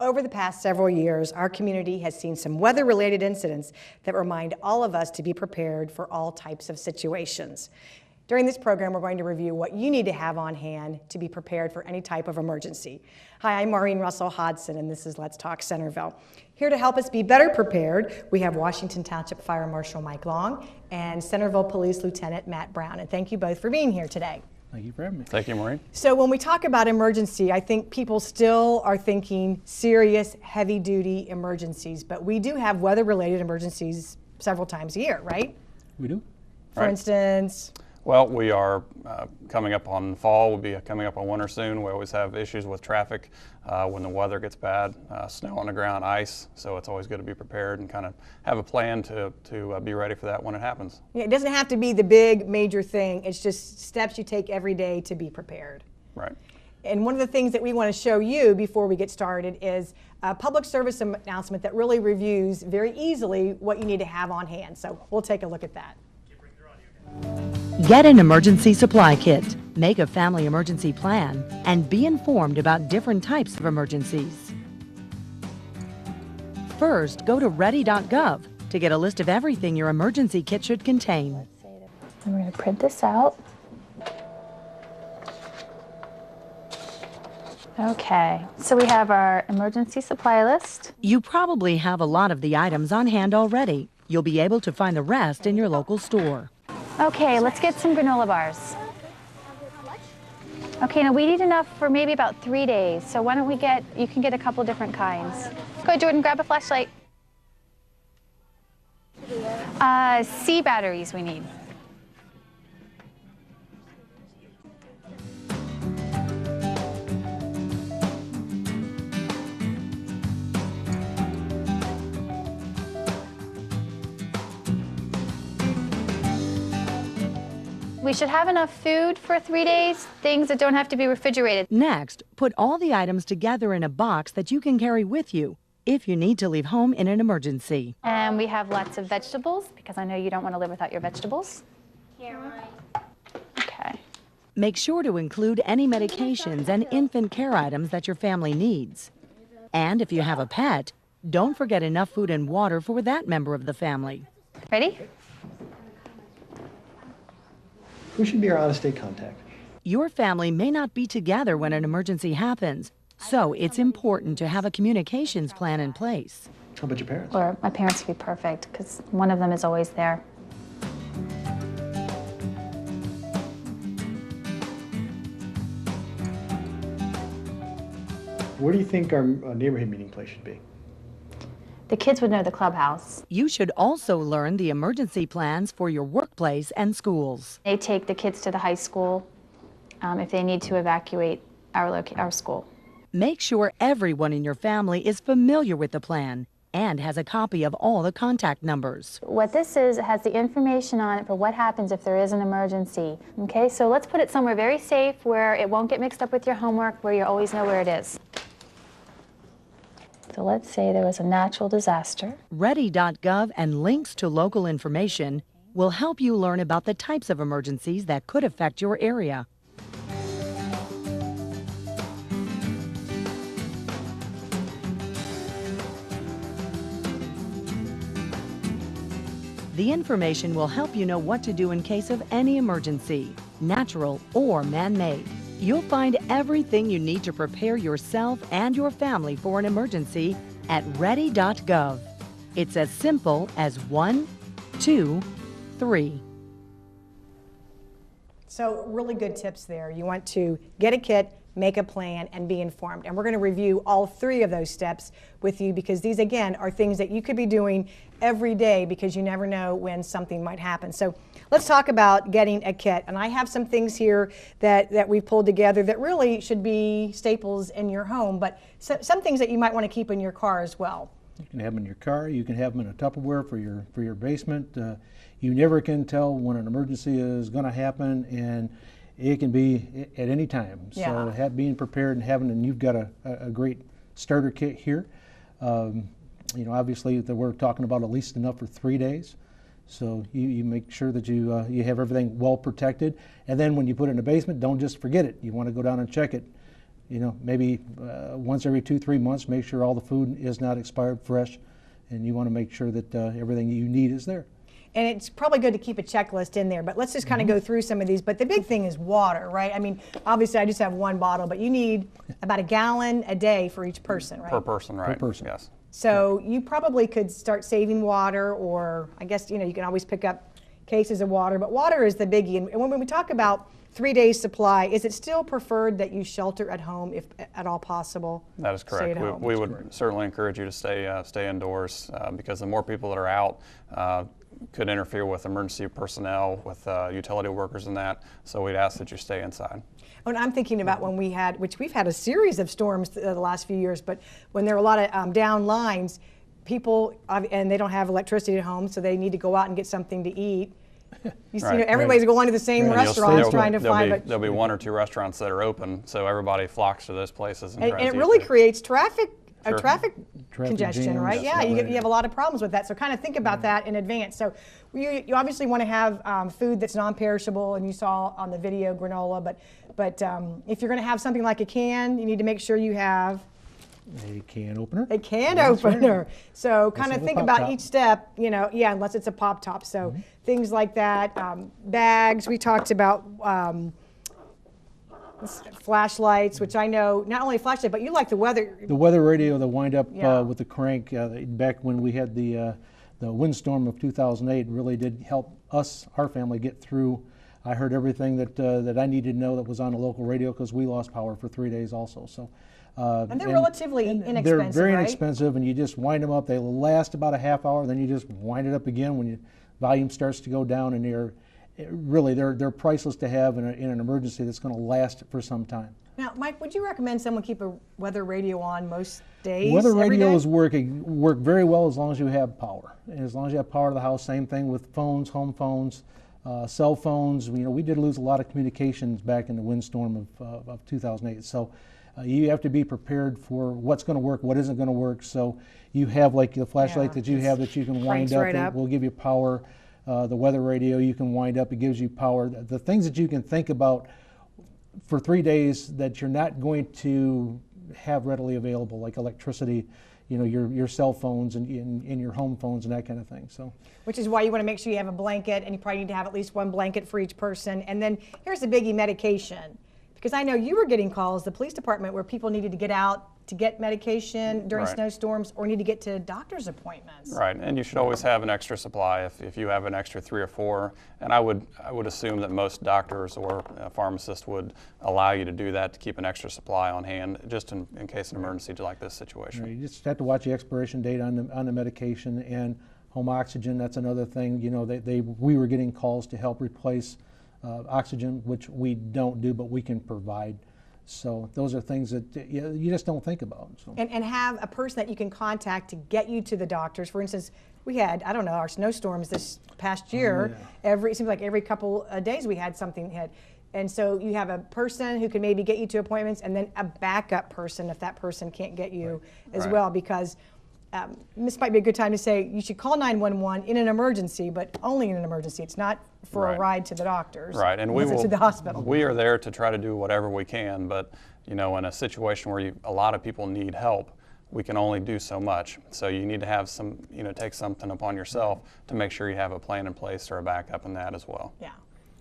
Over the past several years, our community has seen some weather-related incidents that remind all of us to be prepared for all types of situations. During this program, we're going to review what you need to have on hand to be prepared for any type of emergency. Hi, I'm Maureen Russell Hodson, and this is Let's Talk Centerville. Here to help us be better prepared, we have Washington Township Fire Marshal Mike Long and Centerville Police Lieutenant Matt Brown. And thank you both for being here today. Thank you for having me. Thank you, Maureen. So when we talk about emergency, I think people still are thinking serious, heavy-duty emergencies, but we do have weather-related emergencies several times a year, right? We do. For instance? Well, we are coming up on fall. We'll be coming up on winter soon. We always have issues with traffic when the weather gets bad, snow on the ground, ice. So it's always good to be prepared and kind of have a plan to be ready for that when it happens. Yeah, it doesn't have to be the big major thing. It's just steps you take every day to be prepared. Right. And one of the things that we want to show you before we get started is a public service announcement that really reviews very easily what you need to have on hand. So we'll take a look at that. Get an emergency supply kit, make a family emergency plan, and be informed about different types of emergencies. First, go to ready.gov to get a list of everything your emergency kit should contain. And we're going to print this out. Okay, so we have our emergency supply list. You probably have a lot of the items on hand already. You'll be able to find the rest in your local store. Okay, let's get some granola bars. Okay, now we need enough for maybe about 3 days. So why don't we you can get a couple different kinds. Go ahead, Jordan, grab a flashlight. C batteries we need. We should have enough food for 3 days, things that don't have to be refrigerated. Next, put all the items together in a box that you can carry with you if you need to leave home in an emergency. And we have lots of vegetables, because I know you don't want to live without your vegetables. Okay. Make sure to include any medications and infant care items that your family needs. And if you have a pet, don't forget enough food and water for that member of the family. Ready? Who should be our out-of-state contact? Your family may not be together when an emergency happens, so it's important to have a communications plan in place. How about your parents? Or my parents would be perfect, because one of them is always there. Where do you think our neighborhood meeting place should be? The kids would know the clubhouse. You should also learn the emergency plans for your workplace and schools. They take the kids to the high school if they need to evacuate our school. Make sure everyone in your family is familiar with the plan and has a copy of all the contact numbers. What this is, it has the information on it for what happens if there is an emergency. Okay, so let's put it somewhere very safe where it won't get mixed up with your homework, where you always know where it is. So let's say there was a natural disaster. Ready.gov and links to local information will help you learn about the types of emergencies that could affect your area. The information will help you know what to do in case of any emergency, natural or man-made. You'll find everything you need to prepare yourself and your family for an emergency at ready.gov. It's as simple as 1, 2, 3. So really good tips there. You want to get a kit, make a plan, and be informed. And we're going to review all 3 of those steps with you, because these, again, are things that you could be doing every day, because you never know when something might happen. So let's talk about getting a kit. And I have some things here that we've pulled together that really should be staples in your home, but some things that you might want to keep in your car as well. You can have them in your car. You can have them in a Tupperware for your basement. You never can tell when an emergency is going to happen, and it can be at any time. Yeah. So being prepared and you've got a great starter kit here. You know, obviously we're talking about at least enough for 3 days. So you make sure that you have everything well protected. And then when you put it in the basement, don't just forget it. You want to go down and check it maybe once every 2-3 months, make sure all the food is not expired fresh, and you want to make sure that everything you need is there. And it's probably good to keep a checklist in there, but let's just kind of go through some of these. But the big thing is water, right? I mean, obviously I just have one bottle, but you need about a gallon a day for each person, right? Per person, right? Per person. Yes. So you probably could start saving water, or I guess, you can always pick up cases of water, but water is the biggie. And when we talk about 3 days supply, is it still preferred that you shelter at home if at all possible? That is Stay correct. at home. We would certainly encourage you to stay indoors because the more people that are out could interfere with emergency personnel, with utility workers and that. So we'd ask that you stay inside. And I'm thinking about when we had, which we've had a series of storms the last few years, but when there are a lot of down lines, people, and they don't have electricity at home, so they need to go out and get something to eat. Right. Everybody's going to the same Right. restaurants trying to find. There'll be 1 or 2 restaurants that are open, so everybody flocks to those places. And And tries it to eat really there. creates traffic Sure. traffic congestion, jams, right? Yeah, right. you have a lot of problems with that. So kind of think about that in advance. So you obviously want to have food that's non-perishable, and you saw on the video granola. But if you're going to have something like a can, you need to make sure you have A can opener. a can That's right. opener. So kind Unless of it's a think pop about top. each step. Unless it's a pop top. So things like that. Bags. We talked about. Flashlights, which I know not only flashlight, but you like the weather. The weather radio, the wind up Yeah. with the crank, back when we had the windstorm of 2008, really did help us, our family, get through. I heard everything that I needed to know that was on the local radio because we lost power for 3 days also. So, And they're relatively inexpensive, They're very right? inexpensive, and you just wind them up. They last about a half hour, then you just wind it up again when your volume starts to go down, and they're priceless to have in an emergency that's going to last for some time. Now, Mike, would you recommend someone keep a weather radio on most days? Weather every day? radios work very well as long as you have power. And as long as you have power to the house, same thing with phones, home phones, cell phones. We did lose a lot of communications back in the windstorm of 2008. So you have to be prepared for what's going to work, what isn't going to work. So you have like the flashlight Yeah, that you have that you can wind cranks up. right It up. will give you power. The weather radio you can wind up. It gives you power. The things that you can think about for 3 days that you're not going to have readily available, like electricity, your cell phones and your home phones and that kind of thing. So, Which is why you want to make sure you have a blanket, and you probably need to have at least one blanket for each person. And then here's the biggie: medication. Because I know you were getting calls, the police department, where people needed to get out to get medication during Right. snowstorms, or need to get to doctor's appointments. Right, and you should always have an extra supply if you have an extra 3 or 4. And I would assume that most doctors or pharmacists would allow you to do that, to keep an extra supply on hand, just in case an emergency like this situation. you just have to watch the expiration date on the medication and home oxygen. That's another thing. We were getting calls to help replace oxygen, which we don't do, but we can provide. So those are things that you just don't think about. So. And have a person that you can contact to get you to the doctors. For instance, we had, I don't know, our snowstorms this past year. It seems like every couple of days we had something hit. And so you have a person who can maybe get you to appointments, and then a backup person if that person can't get you as Right. well. Because this might be a good time to say you should call 911 in an emergency, but only in an emergency. It's not for a Right. ride to the doctors. Right, and unless it's to the hospital. We are there to try to do whatever we can, but in a situation where a lot of people need help, we can only do so much. So you need to have take something upon yourself to make sure you have a plan in place or a backup in that as well. Yeah.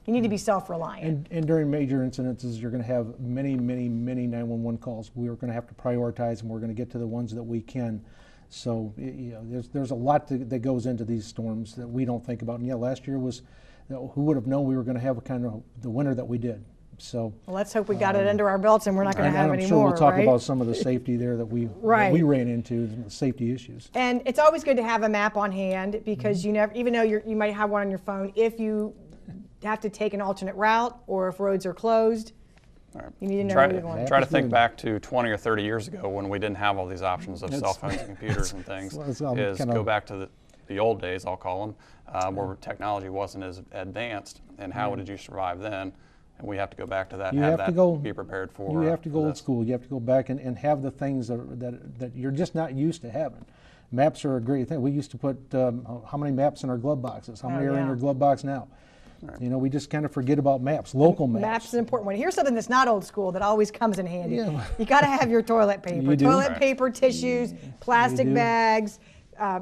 You need to be self-reliant. And during major incidences, you're going to have many 911 calls. We're going to have to prioritize, and we're going to get to the ones that we can. So there's a lot that goes into these storms that we don't think about. And last year was, who would have known we were going to have kind of the winter that we did. So Well, let's hope we got it under our belts and we're not going to have I'm any sure more, we'll talk right? about some of the safety there that we ran into, the safety issues. And it's always good to have a map on hand, because even though you might have one on your phone, if you have to take an alternate route or if roads are closed, Right. you need to know Try, where you're going. try to think back to 20 or 30 years ago when we didn't have all these options of cell phones and computers and things. Go back to the old days, I'll call them, where technology wasn't as advanced, and how did you survive then? And we have to go back to that, be prepared for. You have to go for old this. school. You have to go back and have the things that you're just not used to having. Maps are a great thing. We used to put how many maps in our glove boxes? How many are in your glove box now? You know, we just kind of forget about maps, local maps. Maps is an important one. Here's something that's not old school that always comes in handy. Yeah. You got to have your toilet paper. You do. Toilet Right. paper, tissues, plastic do. bags,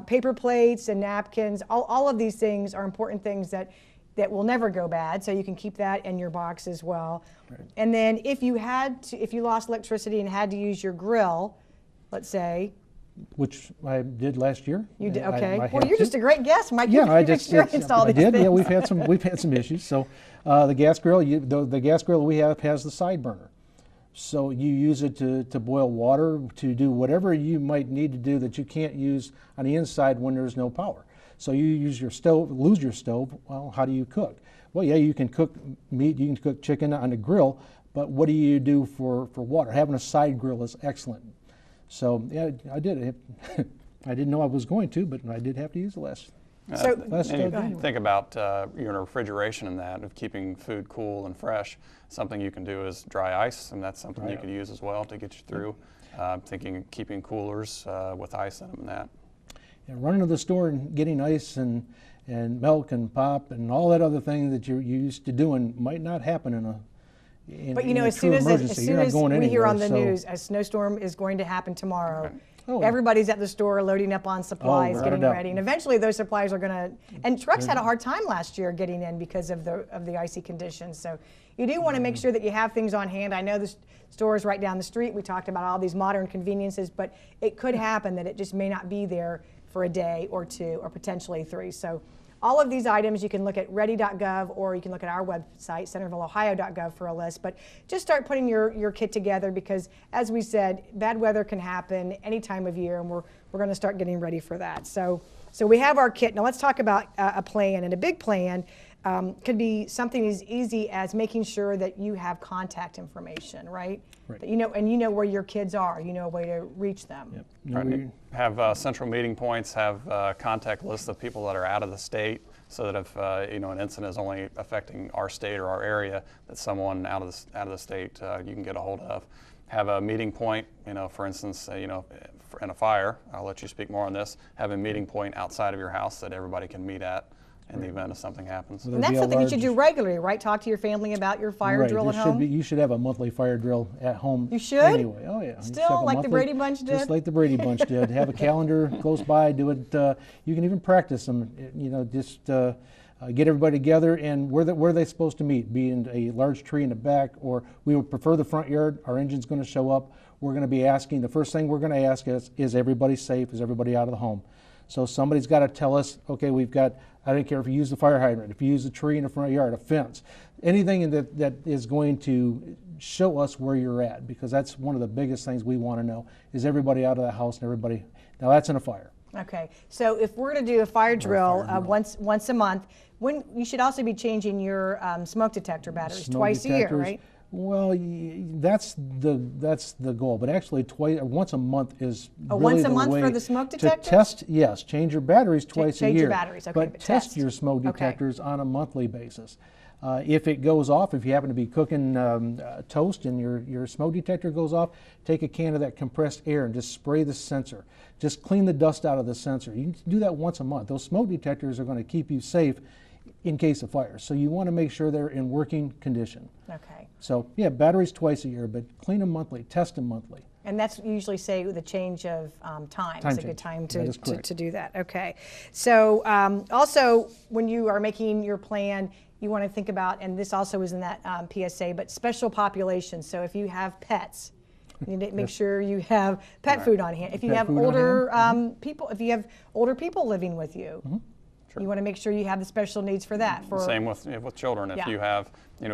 paper plates and napkins. All of these things are important things that will never go bad, so you can keep that in your box as well. Right. And then if you lost electricity and had to use your grill, let's say, Which I did last year. you did, I okay. had Well, you're to. just a great guest, Mike. Yeah, You've experienced all I these did. things. Yeah, we've had some issues. So the gas grill, the gas grill we have has the side burner. So you use it to boil water, to do whatever you might need to do that you can't use on the inside when there's no power. So you use your stove, lose your stove. Well, how do you cook? Well, yeah, you can cook meat, you can cook chicken on the grill, but what do you do for water? Having a side grill is excellent. So yeah, I did it. I didn't know I was going to, but I did have to use the last. So, Last And you go ahead. think about your refrigeration and that, of keeping food cool and fresh. Something you can do is dry ice, and that's something you could use as well to get you through. Thinking of keeping coolers with ice in them and that. Yeah, running to the store and getting ice and milk and pop and all that other thing that you're used to doing might not happen in a but you in know, a as true soon as emergency. You're not going we hear anywhere, on the so- news a snowstorm is going to happen tomorrow, Oh, yeah. everybody's at the store loading up on supplies, without a getting doubt. ready, and eventually those supplies are going to. And trucks had a hard time last year getting in because of the icy conditions. So you do want to make sure that you have things on hand. I know the store is right down the street. We talked about all these modern conveniences, but it could happen that it just may not be there for a day or two or potentially 3. So all of these items you can look at ready.gov, or you can look at our website, centervilleohio.gov, for a list. But just start putting your kit together, because as we said, bad weather can happen any time of year, and we're going to start getting ready for that. So we have our kit. Now let's talk about a plan. And a big plan could be something as easy as making sure that you have contact information, right? Right. That you know where your kids are. You know a way to reach them. Yep. Right. Have central meeting points, have contact lists of people that are out of the state, so that if an incident is only affecting our state or our area, that someone out of the state you can get a hold of. Have a meeting point, for instance, in a fire. I'll let you speak more on this. Have a meeting point outside of your house that everybody can meet at in the event of something happens. Well, And that's There'll be a something you should do large- regularly, right? Talk to your family about your fire Right, drill there at should home. be, you should have a monthly fire drill at home. You should? Anyway, oh yeah. You should Still, have a like the monthly- Brady Bunch did? Just like the Brady Bunch did. Have a calendar close by. Do it. You can even practice them. Just get everybody together, and where are they supposed to meet? Be in a large tree in the back, or we would prefer the front yard. Our engine's going to show up. We're going to be asking. The first thing we're going to ask is everybody safe? Is everybody out of the home? So somebody's got to tell us, okay, we've got, I don't care if you use the fire hydrant, if you use a tree in the front yard, a fence, anything that is going to show us where you're at, because that's one of the biggest things we want to know, is everybody out of the house and everybody, now that's in a fire. Okay, so if we're going to do a fire drill once a month, when you should also be changing your smoke detector batteries Smoke twice a year, detectors, right? Well, that's the goal, but actually once a month is Oh, really once a the month way for the smoke detectors? To test, yes, change your batteries twice a change year. your batteries, okay, but but test test. your smoke Okay. detectors on a monthly basis. If it goes off, if you happen to be cooking toast and your smoke detector goes off, take a can of that compressed air and just spray the sensor. Just clean the dust out of the sensor. You can do that once a month. Those smoke detectors are going to keep you safe in case of fire. So you want to make sure they're in working condition. Okay. So yeah, batteries twice a year, but clean them monthly, test them monthly. And that's usually say the change of time is a good change. time That is to correct. do that. Okay. So also when you are making your plan, you want to think about, and this also is in that PSA, but special populations. So if you have pets, you need to make sure you have pet food on hand. If you Pet have food on older people, if you have older people living with you, you want to make sure you have the special needs for that. Same with children. If Yeah. you have,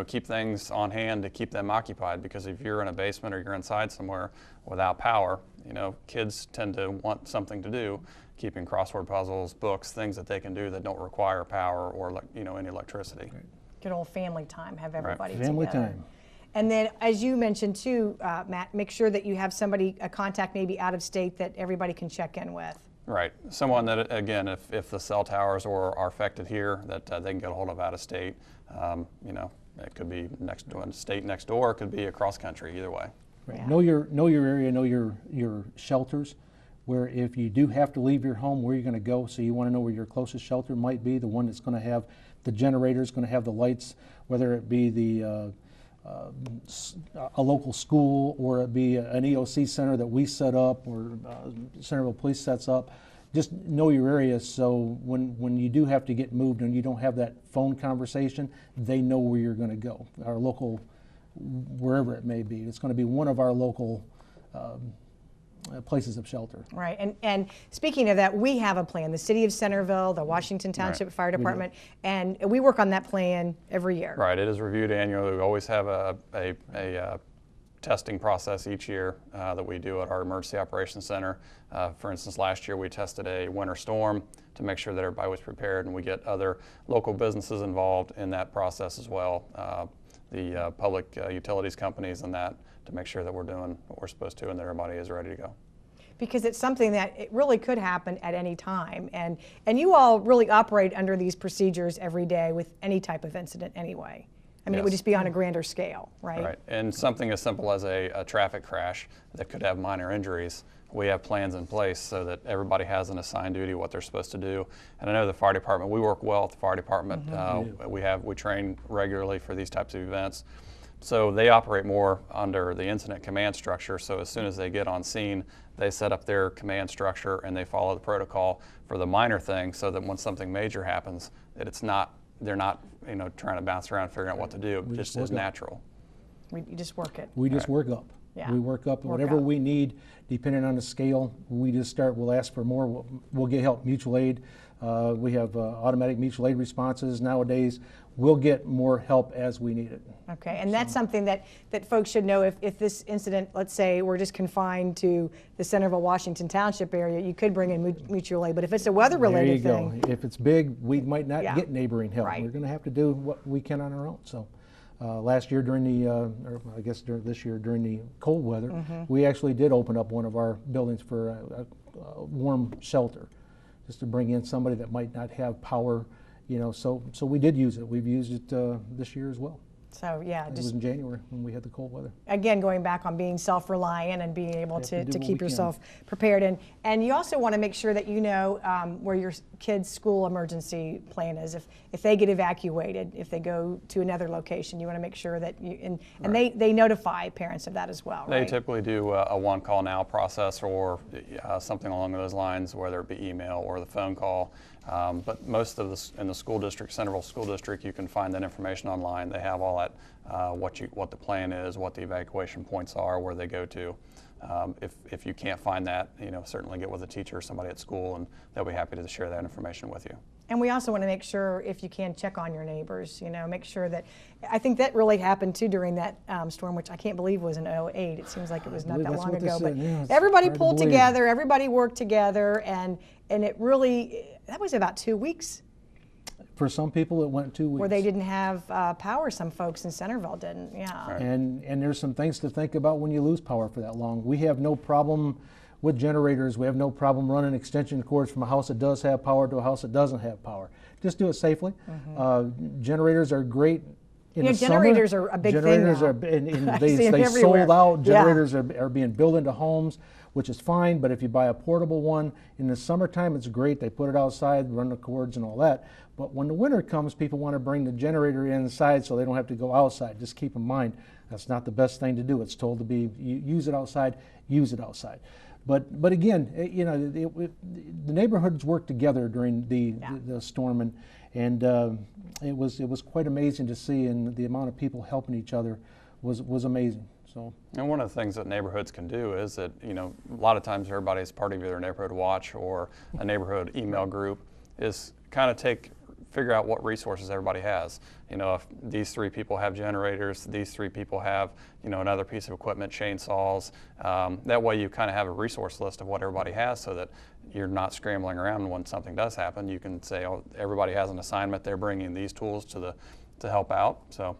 keep things on hand to keep them occupied, because if you're in a basement or you're inside somewhere without power, kids tend to want something to do. Keeping crossword puzzles, books, things that they can do that don't require power or any electricity. good old family time, have everybody Family together. time. And then, as you mentioned too, Matt, make sure that you have somebody, a contact maybe out of state that everybody can check in with. Right. Someone that, again, if the cell towers are affected here, that they can get a hold of out of state. It could be next to a state next door, it could be across country, either way. Right. Yeah. Know your area, know your shelters. where if you do have to leave your home, where you're going to go. So you want to know where your closest shelter might be, the one that's going to have the generators, going to have the lights, whether it be a local school or it be an EOC center that we set up or Centerville Police sets up. Just know your area, so when you do have to get moved and you don't have that phone conversation, they know where you're going to go. Our local, wherever it may be, it's going to be one of our local places of shelter. Right, and speaking of that, we have a plan. The City of Centerville, the Washington Township Fire Department, and we work on that plan every year. Right, it is reviewed annually. We always have a testing process each year that we do at our Emergency Operations Center. For instance, last year we tested a winter storm to make sure that everybody was prepared, and we get other local businesses involved in that process as well, the public utilities companies and that, to make sure that we're doing what we're supposed to and that everybody is ready to go. Because it's something that it really could happen at any time, and you all really operate under these procedures every day with any type of incident anyway. I mean, It would just be on a grander scale, right? Right, and something as simple as a traffic crash that could have minor injuries, we have plans in place so that everybody has an assigned duty, what they're supposed to do. And I know the fire department, we work well with the fire department. We train regularly for these types of events. So they operate more under the incident command structure. So as soon as they get on scene, they set up their command structure and they follow the protocol for the minor things, so that when something major happens, that they're not trying to bounce around figuring out what to do. It just is natural. You just work it. We just work up. Yeah. We work up whatever we need, depending on the scale. We just start. We'll ask for more. We'll get help. Mutual aid. We have automatic mutual aid responses nowadays. We'll get more help as we need it. Okay, and that's something that folks should know. If this incident, let's say we're just confined to the Centerville, Washington Township area, you could bring in mutual aid. But if it's a weather-related thing, there you go. If it's big, we might not get neighboring help. Right. We're going to have to do what we can on our own. So, last year during the, or I guess this year during the cold weather, we actually did open up one of our buildings for a warm shelter, just to bring in somebody that might not have power. So we did use it. We've used it this year as well. So yeah, It was in January when we had the cold weather. Again, going back on being self-reliant and being able to keep yourself prepared. And you also want to make sure that you know where your kids' school emergency plan is. If they get evacuated, if they go to another location, you want to make sure that you, and they notify parents of that as well, right? They typically do a one call now process or something along those lines, whether it be email or the phone call. But most of in the school district, Centerville School District, you can find that information online. They have all that, what the plan is, what the evacuation points are, where they go to. If you can't find that, certainly get with a teacher or somebody at school, and they'll be happy to share that information with you. And we also want to make sure, if you can, check on your neighbors. Make sure that, I think that really happened too during that storm, which I can't believe was in 2008. It seems like it was not that long ago. But everybody pulled together, everybody worked together, and it really, that was about 2 weeks. For some people, it went 2 weeks. Where they didn't have power. Some folks in Centerville didn't. Yeah. Right. And there's some things to think about when you lose power for that long. We have no problem with generators. We have no problem running extension cords from a house that does have power to a house that doesn't have power. Just do it safely. Generators are great in the summer. Generators are a big generators thing. Generators they sold out. Generators are being built into homes, which is fine, but if you buy a portable one, in the summertime it's great. They put it outside, run the cords and all that. But when the winter comes, people want to bring the generator inside so they don't have to go outside. Just keep in mind, that's not the best thing to do. It's told to be, use it outside, use it outside. But again, the neighborhoods worked together during the storm, and it was quite amazing to see, and the amount of people helping each other was amazing. So. And one of the things that neighborhoods can do is that, a lot of times everybody's part of either a neighborhood watch or a neighborhood email group, is kind of figure out what resources everybody has. If these 3 people have generators, these 3 people have, another piece of equipment, chainsaws. That way you kind of have a resource list of what everybody has, so that you're not scrambling around when something does happen. You can say, oh, everybody has an assignment. They're bringing these tools to help out. So,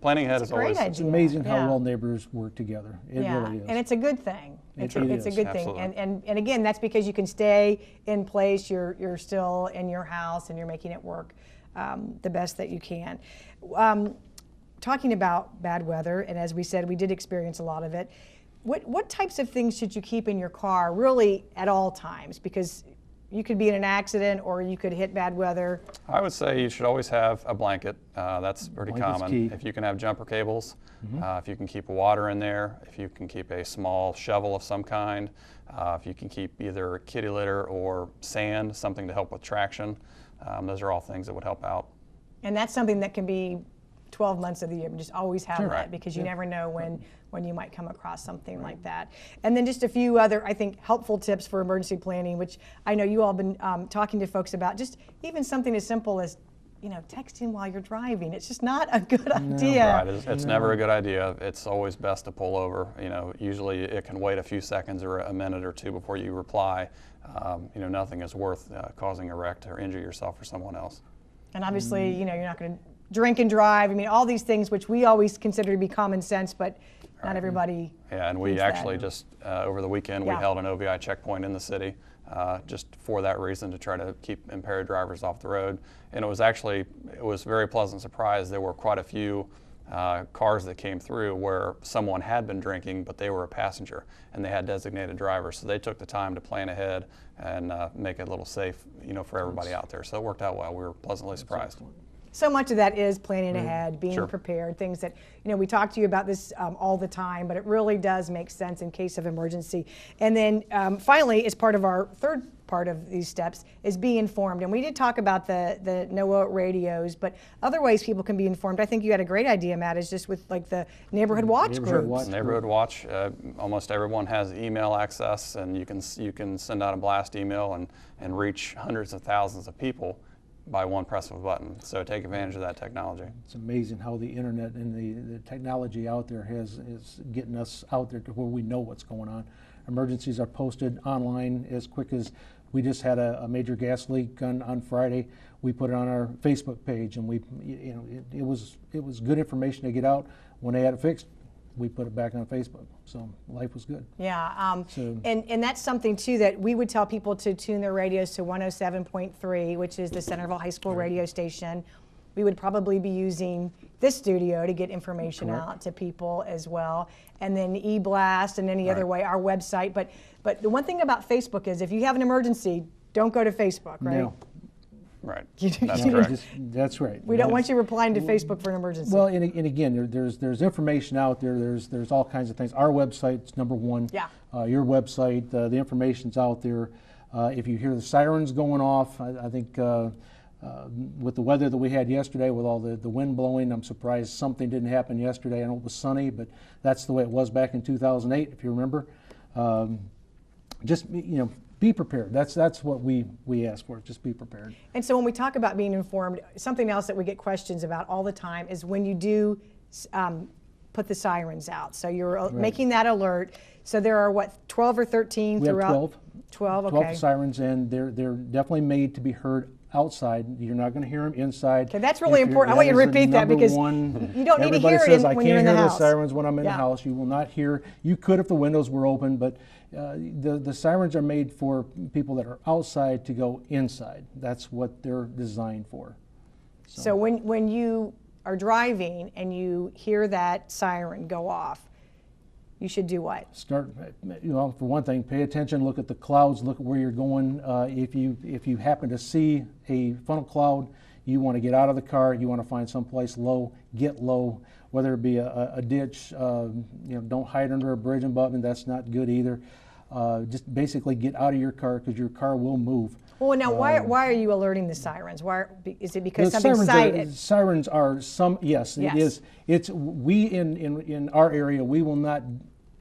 planning ahead is always. It's amazing how well neighbors work together. It really is. And it's a good thing. It's a good thing. Absolutely. And again, that's because you can stay in place. You're still in your house and you're making it work the best that you can. Talking about bad weather, and as we said, we did experience a lot of it. What types of things should you keep in your car really at all times? Because you could be in an accident or you could hit bad weather. I would say you should always have a blanket. That's pretty Blanket's common. key. If you can have jumper cables, if you can keep water in there, if you can keep a small shovel of some kind, if you can keep either kitty litter or sand, something to help with traction, those are all things that would help out. And that's something that can be 12 months of the year. Just always have that Right. because you never know when you might come across something like that. And then just a few other, I think, helpful tips for emergency planning, which I know you all been talking to folks about. Just even something as simple as, texting while you're driving. It's just not a good idea. Right, it's never a good idea. It's always best to pull over. Usually it can wait a few seconds or a minute or two before you reply. Nothing is worth causing a wreck or injure yourself or someone else. And obviously, you're not going to drink and drive. I mean, all these things which we always consider to be common sense, but not everybody. Yeah, and we thinks actually that. just over the weekend we held an OVI checkpoint in the city, just for that reason, to try to keep impaired drivers off the road. And it was very pleasant surprise. There were quite a few cars that came through where someone had been drinking, but they were a passenger and they had designated drivers. So they took the time to plan ahead and make it a little safe, for everybody out there. So it worked out well. We were pleasantly surprised. So much of that is planning ahead, being Sure. prepared, things that, we talk to you about this all the time, but it really does make sense in case of emergency. And then finally, as part of our third part of these steps, is be informed. And we did talk about the NOAA radios, but other ways people can be informed. I think you had a great idea, Matt, is just with like the neighborhood watch Neighborhood groups. watch. Neighborhood Watch, almost everyone has email access, and you can send out a blast email and reach hundreds of thousands of people by one press of a button. So take advantage of that technology. It's amazing how the internet and the technology out there is getting us out there to where we know what's going on. Emergencies are posted online as quick as we just had a major gas leak on Friday. We put it on our Facebook page, and it was good information to get out. When they had it fixed, we put it back on Facebook. So life was good. Yeah, and that's something too that we would tell people to tune their radios to 107.3, which is the Centerville High School radio station. We would probably be using this studio to get information out to people as well, and then e-blast and any other way, our website. But the one thing about Facebook is if you have an emergency, don't go to Facebook, right? No. Right. That's correct. That's right. We don't want you replying to Facebook for an emergency. Well, and again, there's information out there. There's all kinds of things. Our website's number one. Yeah. Your website, the information's out there. If you hear the sirens going off, I think with the weather that we had yesterday, with all the wind blowing, I'm surprised something didn't happen yesterday. I know it was sunny, but that's the way it was back in 2008, if you remember. Just be prepared. That's what we ask for. Just be prepared. And so when we talk about being informed, something else that we get questions about all the time is when you do put the sirens out. So you're making that alert. So there are 12 or 13 We have throughout? 12. 12, okay. 12 sirens, and they're definitely made to be heard outside. You're not going to hear them inside. Okay, that's really important. I want you to repeat that because you don't need to hear it when you're in the house. Everybody says, I can't hear the sirens when I'm in the house. You will not hear. You could if the windows were open, but the sirens are made for people that are outside to go inside. That's what they're designed for. So when you are driving and you hear that siren go off, you should do what? Start, for one thing, pay attention, look at the clouds, look at where you're going. If you happen to see a funnel cloud, you want to get out of the car, you want to find someplace low, get low, whether it be a ditch, don't hide under a bridge abutment, that's not good either. Just basically get out of your car because your car will move. Well, now why are you alerting the sirens? Is it because something's sighted? Sirens are yes, it is. It's we in our area, we will not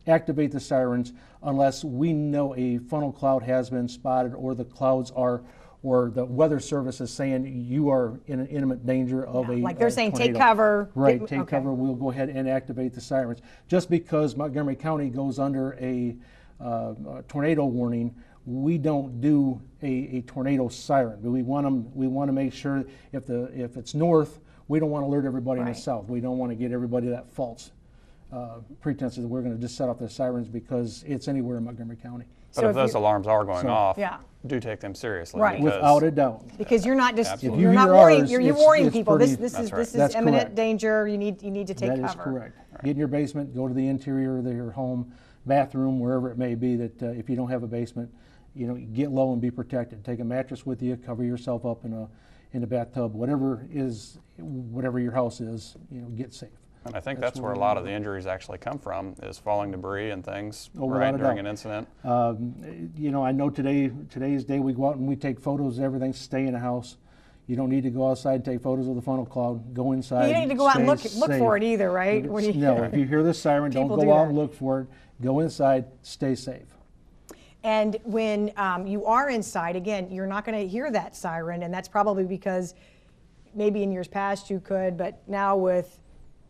activate the sirens unless we know a funnel cloud has been spotted, or the clouds are, or the weather service is saying you are in an imminent danger of like they're saying tornado. take cover. Right, take cover. We'll go ahead and activate the sirens. Just because Montgomery County goes under a tornado warning, we don't do a tornado siren. We want to make sure if it's north, we don't want to alert everybody in the south. We don't want to get everybody that false pretense that we're going to just set off the sirens because it's anywhere in Montgomery County. But if those alarms are going off, yeah. do take them seriously. Right. Without a doubt. Because you're not just Absolutely. you're If you not hear warning ours, you're it's warning people. pretty- This is That's imminent correct. danger. You need to take cover. That is correct. Get in your basement, go to the interior of your home, bathroom, wherever it may be, that if you don't have a basement, get low and be protected. Take a mattress with you, cover yourself up in a bathtub, whatever your house is, get safe. And I think that's where a lot of the injuries actually come from, is falling debris and things Without a during doubt. an incident. I know today's day we go out and we take photos of everything, stay in a house. You don't need to go outside and take photos of the funnel cloud. Go inside. You don't need to go out and look stay for it safe. either, right? No, if you hear the siren, don't People go do out that. and look for it. Go inside, stay safe. And when you are inside, again, you're not going to hear that siren, and that's probably because maybe in years past you could, but now with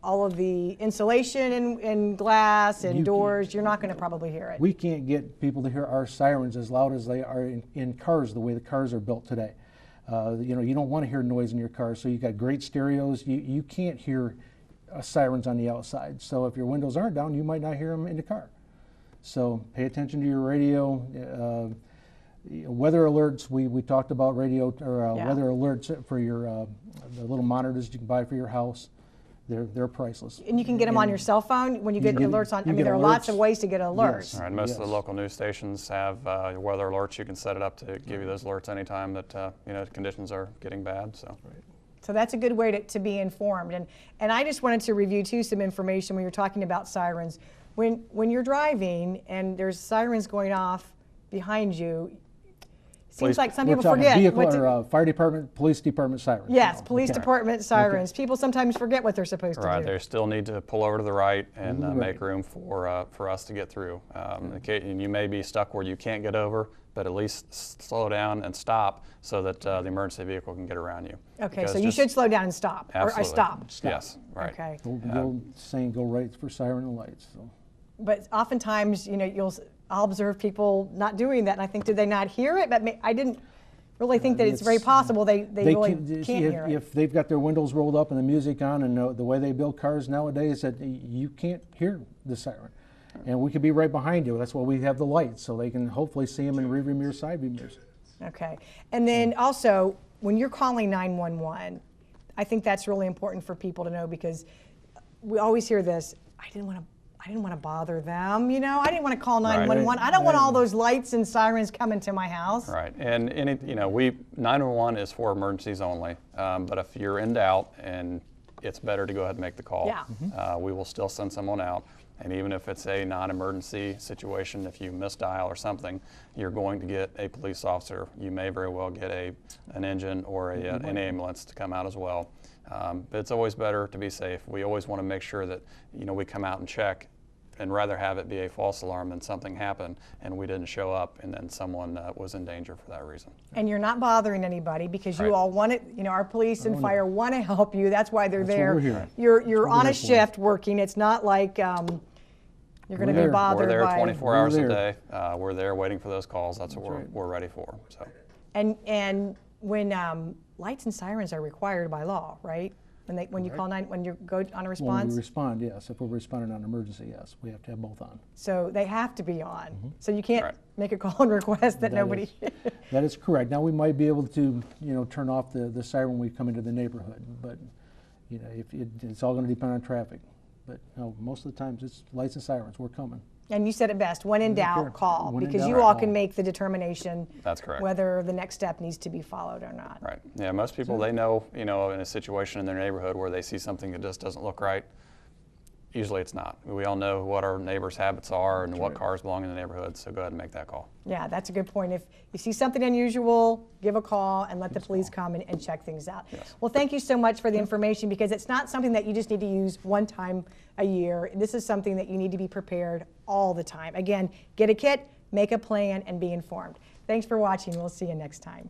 all of the insulation and glass and doors, you're not going to probably hear it. We can't get people to hear our sirens as loud as they are in cars, the way the cars are built today. You don't want to hear noise in your car, so you've got great stereos. You can't hear sirens on the outside. So if your windows aren't down, you might not hear them in the car. So pay attention to your radio. Weather alerts, we talked about radio or weather alerts for your the little monitors you can buy for your house. They're priceless. And you can get them on your cell phone when you get alerts on. I mean, there are lots of ways to get alerts. Yes. All right, most of the local news stations have weather alerts. You can set it up to give you those alerts anytime that conditions are getting bad. So that's a good way to be informed. And I just wanted to review too some information when you're talking about sirens. When you're driving and there's sirens going off behind you, seems like some people forget. Vehicle or fire department, police department sirens. Yes, police department sirens. People sometimes forget what they're supposed to Right, do. they still need to pull over to the right and make room for us to get through. And you may be stuck where you can't get over, but at least slow down and stop so that the emergency vehicle can get around you. Okay, Because so you should slow down and stop. Absolutely. Or stop. Yes, right. Okay. The old saying, go right for siren and lights. So. But oftentimes, I'll observe people not doing that, and I think, did they not hear it? But I didn't really think that it's very possible they really can't hear it. If they've got their windows rolled up and the music on, and the way they build cars nowadays, that you can't hear the siren. And we could be right behind you. That's why we have the lights, so they can hopefully see them in rearview mirror, side view mirrors. Okay. And then also, when you're calling 911, I think that's really important for people to know, because we always hear this, I didn't want to bother them, I didn't want to call 911. Right. I don't want all those lights and sirens coming to my house. Right, and 911 is for emergencies only. But if you're in doubt, and it's better to go ahead and make the call. Yeah. We will still send someone out, and even if it's a non-emergency situation, if you misdial or something, you're going to get a police officer. You may very well get an engine or an ambulance to come out as well. But it's always better to be safe. We always want to make sure that we come out and check, and rather have it be a false alarm than something happened and we didn't show up and then someone was in danger for that reason. And you're not bothering anybody, because you Right. all want it. Our police and fire want to help you. That's why they're That's there. what we're here. You're on a shift working. It's not like you're going to be there. bothered We're there by. 24 hours a We're day. We're there waiting for those calls. That's what we're ready for. So. And when lights and sirens are required by law, right? When you go on a response. When we respond, yes. If we're responding on an emergency, yes. We have to have both on. So they have to be on. So you can't Right. make a call and request that nobody. That is correct. Now we might be able to, turn off the siren when we come into the neighborhood, but it's all going to depend on traffic. But no, most of the times it's lights and sirens. We're coming. And you said it best, when in doubt, Sure. call, When in because doubt, you all call. can make the determination. That's correct. Whether the next step needs to be followed or not. Right. Yeah, most people, they know, in a situation in their neighborhood where they see something that just doesn't look right. Usually it's not. We all know what our neighbors' habits are and what cars belong in the neighborhood, so go ahead and make that call. Yeah, that's a good point. If you see something unusual, give a call and let the police come and check things out. Yes. Well, thank you so much for the information, because it's not something that you just need to use one time a year. This is something that you need to be prepared all the time. Again, get a kit, make a plan, and be informed. Thanks for watching. We'll see you next time.